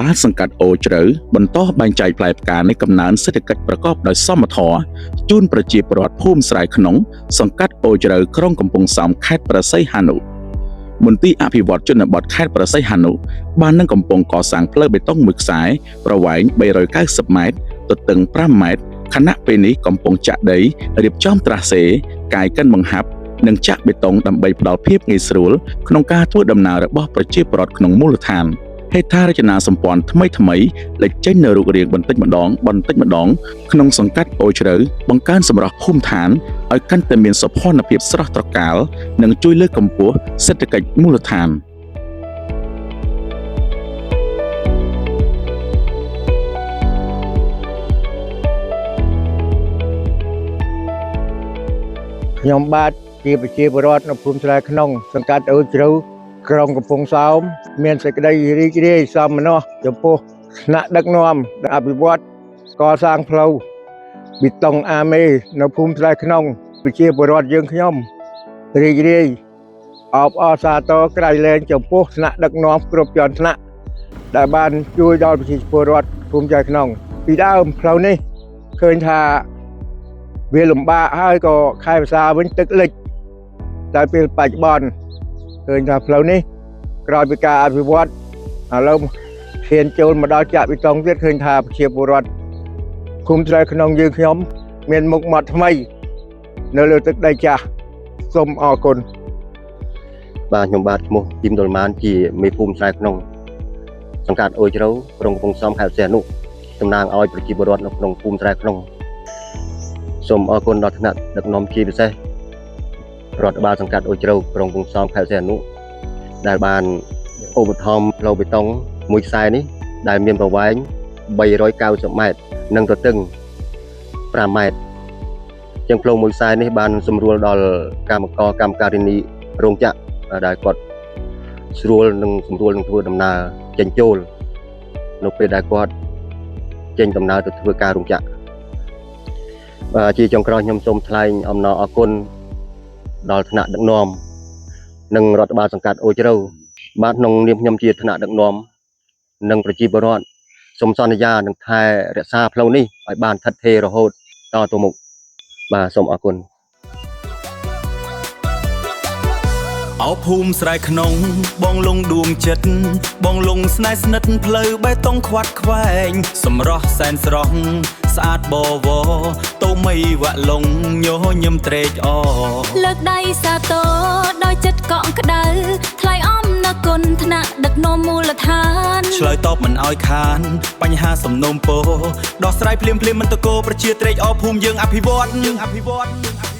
បាលសង្កាត់អូជ្រៅបន្តបែងចែកផ្លែផ្កានៃកំណើនសេដ្ឋកិច្ចប្រកបដោយសមធម៌ជូនប្រជាពលរដ្ឋភូមិស្រែក្នុងសង្កាត់អូជ្រៅក្រុងកំពង់សោមខេត្តព្រះសីហនុមន្ទីរអភិវឌ្ឍជនបទខេត្តព្រះសីហនុបាននឹងកំពុងកសាងផ្លូវបេតុងមួយខ្សែប្រវែង390ម៉ែត្រទទឹង5ម៉ែត្រខណៈពេលនេះកំពុងចាក់ដីរៀបចំត្រាសេកាយកិនបង្ហាប់និងចាក់បេតុងដើម្បីផ្ដល់ភាពងាយស្រួលក្នុងការធ្វើដំណើររបស់ប្រជាពលរដ្ឋក្នុងមូលដ្ឋានហេដ្ឋារចនាសម្ព័ន្ធថ្មីលេចចេញនៅរូបរាងបន្តិចម្ដងក្នុងសង្កាត់អូជ្រៅបង្កើនសម្រស់ភូមិឋានឲ្យកាន់តែមានសោភ័ណភាពស្រស់ត្រកាលនិងជួយលើកកម្ពស់សេដ្ឋកិច្ចមូលដ្ឋានខ្ញុំបាទជាប្រជាពលរដ្ឋនៅភូមិស្រែក្នុងសង្កាត់អូជ្រៅក្រុងកំពង់សោមមានសេចក្តីរីករាយសោមនស្សចំពោះថ្នាក់ដឹកនាំដែលអភិវឌ្ឍកសាងផ្លូវបេតុងអាមេនៅភូមិស្រែក្នុងប្រជាពលរដ្ឋយើងខ្ញុំរីករាយអបអរសាទរក្រៃលែងចំពោះថ្នាក់ដឹកនាំគ្រប់ជាន់ថ្នាក់ដែលបានជួយដល់ប្រជាពលរដ្ឋភូមិស្រែក្នុងពីដើមផ្លូវនេះឃើញថាវាលំបាកហើយក៏ខែភាសាវិញទឹកលិចតែពេលបច្ចុប្បន្នឃើញថាផ្លូវនេះក្រោយពីការអភិវឌ្ឍឥឡូវឈានចូលមកដល់ចាក់បេតុងទៀតឃើញថាប្រជាពលរដ្ឋភូមិស្រែក្នុងយើងខ្ញុំមានមុខមាត់ថ្មីនៅលើទឹកដីចាស់សូមអរគុណបាទខ្ញុំបាទឈ្មោះជីមដុលម៉ានជាមេភូមិស្រែក្នុងសង្កាត់អូជ្រៅក្រុងកំពង់សោមខេត្តសីហនុតំណាងឲ្យប្រជាពលរដ្ឋនៅក្នុងភូមិស្រែក្នុងសូមអរគុណដល់ថ្នាក់ដឹកនាំជាពិសេសរដ្ឋបាលសង្កាត់អូជ្រៅក្រុងកំពង់សោមខេត្តសីហនុដែលបានឧបត្ថម្ភផ្លូវបេតុងមួយខ្សែនេះដែលមានប្រវែង390ម៉ែត្រនិងទទឹង5ម៉ែត្រជាងផ្លូវមួយខ្សែនេះបានសម្រួលដល់កម្មការិនីរោងចក្រដែលគាត់ស្រួលនឹងសម្រួលនឹងធ្វើដំណើរចេញចូលនៅពេលដែលគាត់ចេញដំណើរទៅធ្វើការរោងចក្រជាចុងក្រោយខ្ញុំសូមថ្លែងអំណរអគុណដល់ថ្នាក់ដឹកនាំនិងរដ្ឋបាលសង្កាត់អូជ្រៅបាទក្នុងនាមខ្ញុំជាថ្នាក់ដឹកនាំនិងប្រជាពលរដ្ឋសូមសន្យានឹងថែរក្សាផ្លូវនេះឲ្យបានឋិតថេររហូតតទៅមុខបាទសូមអរគុណអោភូមិស្រែក្នុងបងលងដួងចិត្តបងលងស្នេហ៍ស្និទ្ធផ្លូវបេតុងខ្វាត់ខ្វែងសម្រស់សែនស្រស់ស្អាតបវរតូមីវាក់លងញញឹមត្រេកអរលើកដៃសាទរដោយចិត្តកក់ក្ដៅថ្លៃអំណគុណថ្នាក់ដឹកនាំមូលដ្ឋានឆ្លើយតបមិនឲ្យខានបញ្ហាសំណុំពរដោះស្រាយភ្លាមមិនតកោប្រជាត្រេកអរភូមិយើងអភិវឌ្ឍ